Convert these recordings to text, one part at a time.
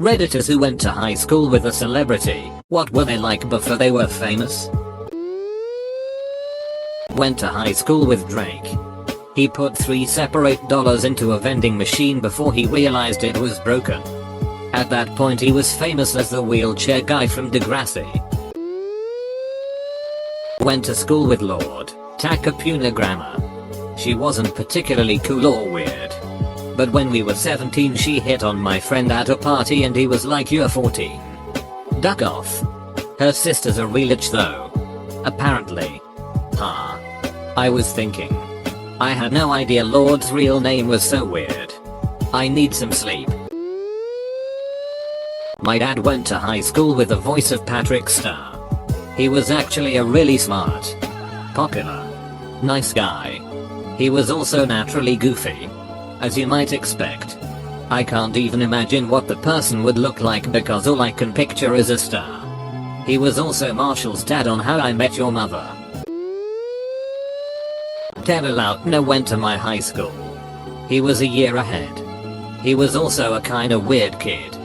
Redditors who went to high school with a celebrity, what were they like before they were famous? Went to high school with Drake. He put 3 separate dollars into a vending machine before he realized it was broken. At that point he was famous as the wheelchair guy from Degrassi. Went to school with Lord Takapuna Grammar. She wasn't particularly cool or weird. But when we were 17 she hit on my friend at a party and he was like, "You're 14. Duck off." Her sister's a relich though. Apparently. I was thinking. I had no idea Lord's real name was so weird. I need some sleep. My dad went to high school with the voice of Patrick Star. He was actually a really smart, popular, nice guy. He was also naturally goofy, as you might expect. I can't even imagine what the person would look like because all I can picture is a star. He was also Marshall's dad on How I Met Your Mother. Taylor Lautner went to my high school. He was a year ahead. He was also a kinda weird kid.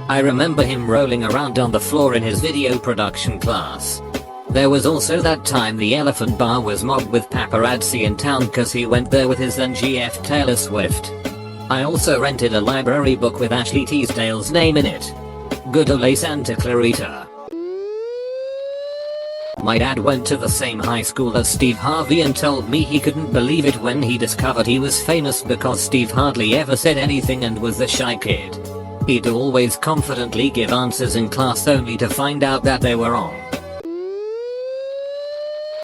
I remember him rolling around on the floor in his video production class. There was also that time the Elephant Bar was mobbed with paparazzi in town cause he went there with his then GF Taylor Swift. I also rented a library book with Ashley Tisdale's name in it. Good ole Santa Clarita. My dad went to the same high school as Steve Harvey and told me he couldn't believe it when he discovered he was famous because Steve hardly ever said anything and was the shy kid. He'd always confidently give answers in class only to find out that they were wrong.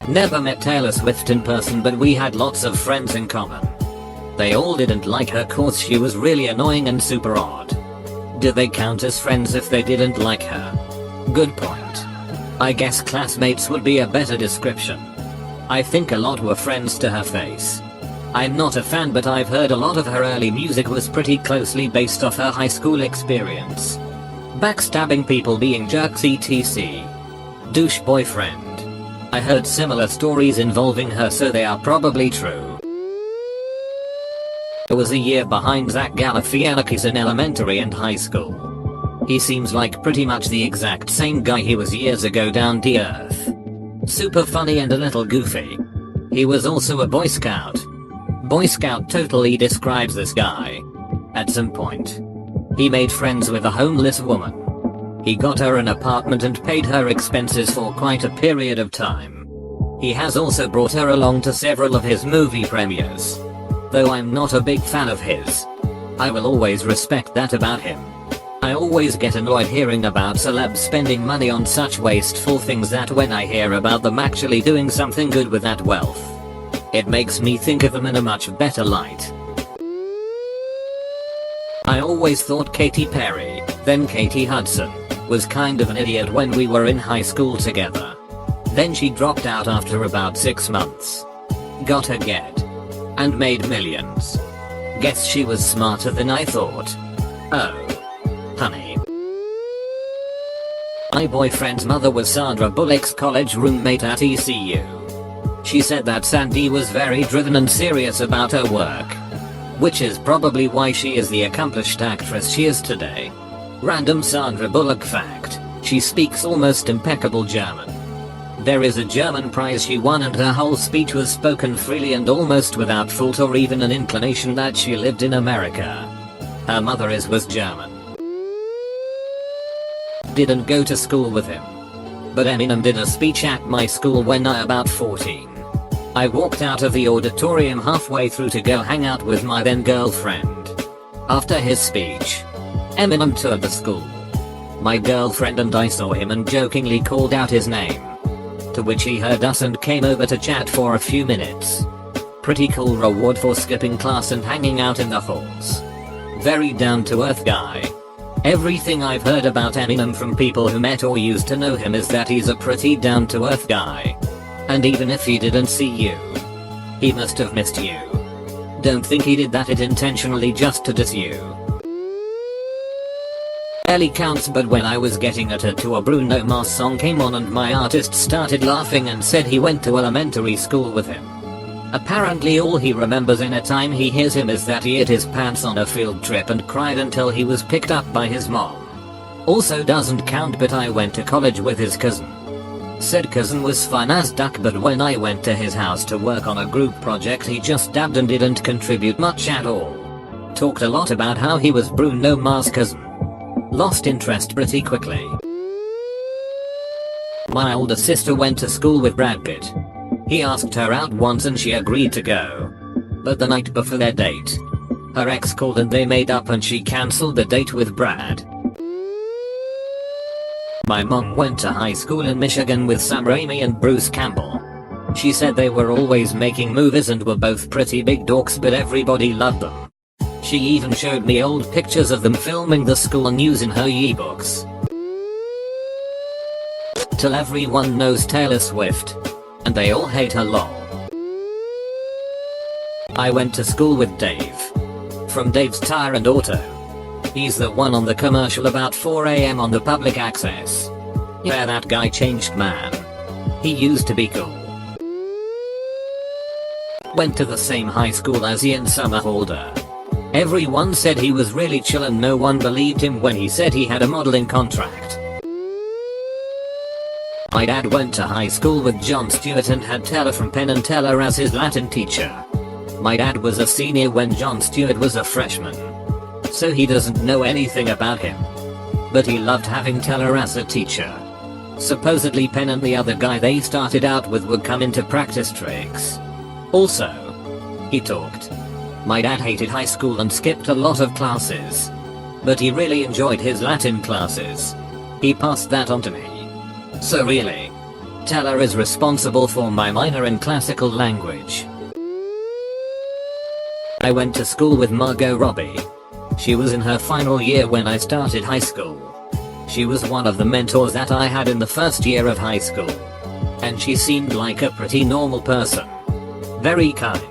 Never met Taylor Swift in person but we had lots of friends in common. They all didn't like her cause she was really annoying and super odd. Do they count as friends if they didn't like her? Good point. I guess classmates would be a better description. I think a lot were friends to her face. I'm not a fan but I've heard a lot of her early music was pretty closely based off her high school experience. Backstabbing people, being jerks, etc. Douche boyfriend. I heard similar stories involving her so they are probably true. I was a year behind Zach Galifianakis in elementary and high school. He seems like pretty much the exact same guy he was years ago, down to earth. Super funny and a little goofy. He was also a Boy Scout. Boy Scout totally describes this guy. At some point, he made friends with a homeless woman. He got her an apartment and paid her expenses for quite a period of time. He has also brought her along to several of his movie premieres. Though I'm not a big fan of his, I will always respect that about him. I always get annoyed hearing about celebs spending money on such wasteful things that when I hear about them actually doing something good with that wealth, it makes me think of them in a much better light. I always thought Katy Perry, then Katie Hudson, was kind of an idiot when we were in high school together. Then she dropped out after about 6 months. Got her get. And made millions. Guess she was smarter than I thought. Oh. Honey. My boyfriend's mother was Sandra Bullock's college roommate at ECU. She said that Sandy was very driven and serious about her work. Which is probably why she is the accomplished actress she is today. Random Sandra Bullock fact: she speaks almost impeccable German. There is a German prize she won and her whole speech was spoken freely and almost without fault or even an inclination that she lived in America. Her mother was German. Didn't go to school with him. But Eminem did a speech at my school when I about 14. I walked out of the auditorium halfway through to go hang out with my then girlfriend. After his speech, Eminem toured the school. My girlfriend and I saw him and jokingly called out his name. To which he heard us and came over to chat for a few minutes. Pretty cool reward for skipping class and hanging out in the halls. Very down to earth guy. Everything I've heard about Eminem from people who met or used to know him is that he's a pretty down to earth guy. And even if he didn't see you, he must have missed you. Don't think he did that intentionally just to diss you. Barely counts, but when I was getting a tattoo, a Bruno Mars song came on and my artist started laughing and said he went to elementary school with him. Apparently all he remembers in a time he hears him is that he hit his pants on a field trip and cried until he was picked up by his mom. Also doesn't count, but I went to college with his cousin. Said cousin was fine as duck, but when I went to his house to work on a group project he just dabbed and didn't contribute much at all. Talked a lot about how he was Bruno Mars' cousin. Lost interest pretty quickly. My older sister went to school with Brad Pitt. He asked her out once and she agreed to go. But the night before their date, her ex called and they made up and she cancelled the date with Brad. My mom went to high school in Michigan with Sam Raimi and Bruce Campbell. She said they were always making movies and were both pretty big dorks, but everybody loved them. She even showed me old pictures of them filming the school news in her yearbooks. Till everyone knows Taylor Swift. And they all hate her lol. I went to school with Dave. From Dave's Tire and Auto. He's the one on the commercial about 4 AM on the public access. Yeah, that guy changed, man. He used to be cool. Went to the same high school as Ian Somerhalder. Everyone said he was really chill and no one believed him when he said he had a modeling contract. My dad went to high school with Jon Stewart and had Teller from Penn and Teller as his Latin teacher. My dad was a senior when Jon Stewart was a freshman. So he doesn't know anything about him. But he loved having Teller as a teacher. Supposedly Penn and the other guy they started out with would come into practice tricks. Also, he talked. My dad hated high school and skipped a lot of classes. But he really enjoyed his Latin classes. He passed that on to me. So really, Teller is responsible for my minor in classical language. I went to school with Margot Robbie. She was in her final year when I started high school. She was one of the mentors that I had in the first year of high school. And she seemed like a pretty normal person. Very kind.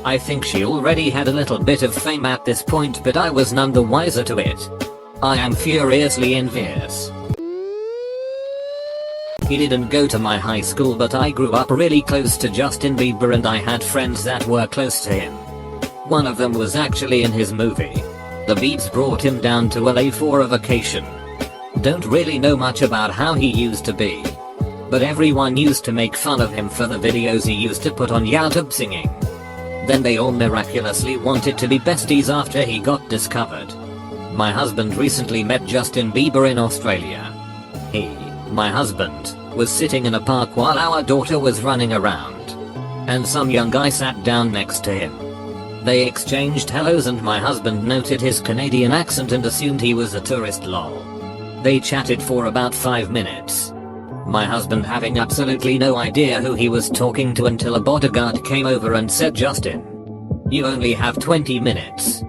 I think she already had a little bit of fame at this point, but I was none the wiser to it. I am furiously envious. He didn't go to my high school, but I grew up really close to Justin Bieber and I had friends that were close to him. One of them was actually in his movie. The Biebs brought him down to LA for a vacation. Don't really know much about how he used to be. But everyone used to make fun of him for the videos he used to put on YouTube singing. Then they all miraculously wanted to be besties after he got discovered. My husband recently met Justin Bieber in Australia. My husband, was sitting in a park while our daughter was running around. And some young guy sat down next to him. They exchanged hellos and my husband noted his Canadian accent and assumed he was a tourist lol. They chatted for about 5 minutes. My husband having absolutely no idea who he was talking to until a bodyguard came over and said, "Justin, you only have 20 minutes.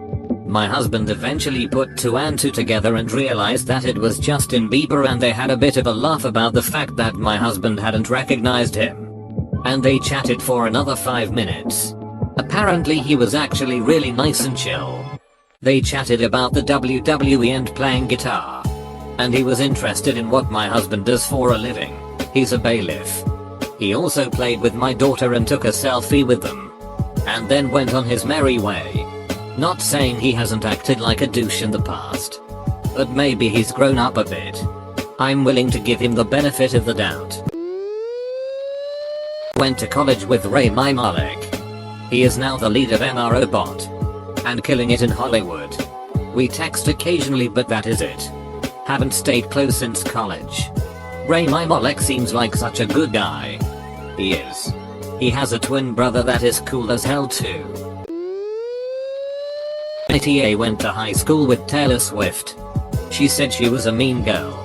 My husband eventually put 2 and 2 together and realized that it was Justin Bieber, and they had a bit of a laugh about the fact that my husband hadn't recognized him. And they chatted for another 5 minutes. Apparently he was actually really nice and chill. They chatted about the WWE and playing guitar. And he was interested in what my husband does for a living. He's a bailiff. He also played with my daughter and took a selfie with them. And then went on his merry way. Not saying he hasn't acted like a douche in the past. But maybe he's grown up a bit. I'm willing to give him the benefit of the doubt." Went to college with Rami Malek. He is now the lead of MRO Bot. And killing it in Hollywood. We text occasionally, but that is it. Haven't stayed close since college. Rami Malek seems like such a good guy. He is. He has a twin brother that is cool as hell too. ITA went to high school with Taylor Swift. She said she was a mean girl.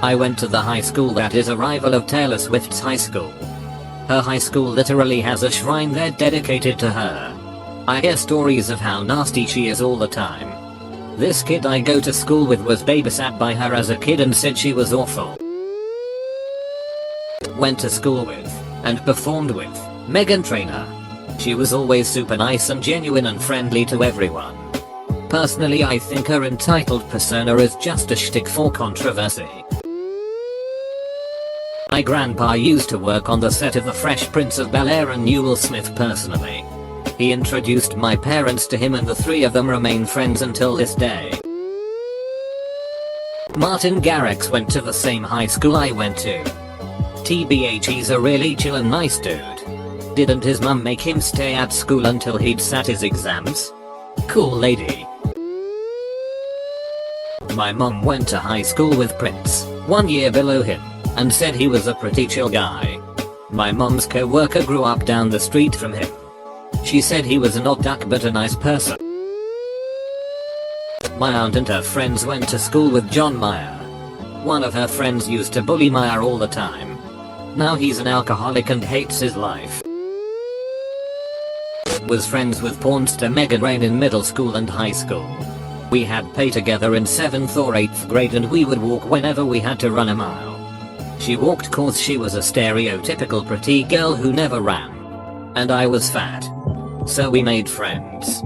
I went to the high school that is a rival of Taylor Swift's high school. Her high school literally has a shrine there dedicated to her. I hear stories of how nasty she is all the time. This kid I go to school with was babysat by her as a kid and said she was awful. Went to school with, and performed with, Meghan Trainor. She was always super nice and genuine and friendly to everyone. Personally, I think her entitled persona is just a shtick for controversy. My grandpa used to work on the set of The Fresh Prince of Bel-Air and knew Will Smith personally. He introduced my parents to him and the 3 of them remain friends until this day. Martin Garrix went to the same high school I went to. TBH, he's a really chill and nice dude. Didn't his mum make him stay at school until he'd sat his exams? Cool lady. My mum went to high school with Prince, 1 year below him, and said he was a pretty chill guy. My mum's co-worker grew up down the street from him. She said he was an odd duck but a nice person. My aunt and her friends went to school with John Mayer. One of her friends used to bully Mayer all the time. Now he's an alcoholic and hates his life. Was friends with pornster Megan Rain in middle school and high school. We had play together in 7th or 8th grade and we would walk whenever we had to run a mile. She walked cause she was a stereotypical pretty girl who never ran. And I was fat. So we made friends.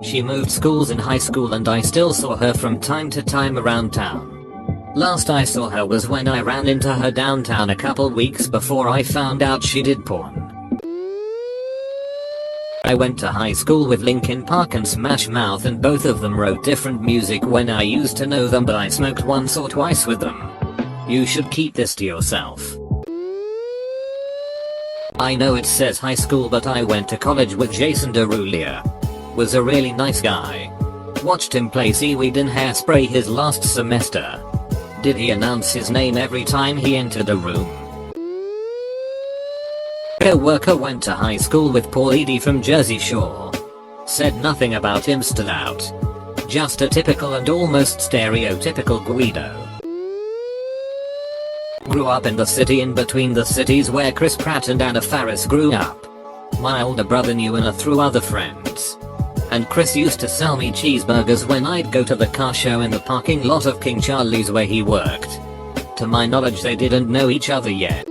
She moved schools in high school and I still saw her from time to time around town. Last I saw her was when I ran into her downtown a couple weeks before I found out she did porn. I went to high school with Linkin Park and Smash Mouth and both of them wrote different music when I used to know them, but I smoked once or twice with them. You should keep this to yourself. I know it says high school but I went to college with Jason Derulier. Was a really nice guy. Watched him play seaweed in Hairspray his last semester. Did he announce his name every time he entered a room? Co-worker went to high school with Paul Eady from Jersey Shore. Said nothing about him stood out. Just a typical and almost stereotypical Guido. Grew up in the city in between the cities where Chris Pratt and Anna Faris grew up. My older brother knew Anna through other friends. And Chris used to sell me cheeseburgers when I'd go to the car show in the parking lot of King Charlie's where he worked. To my knowledge they didn't know each other yet.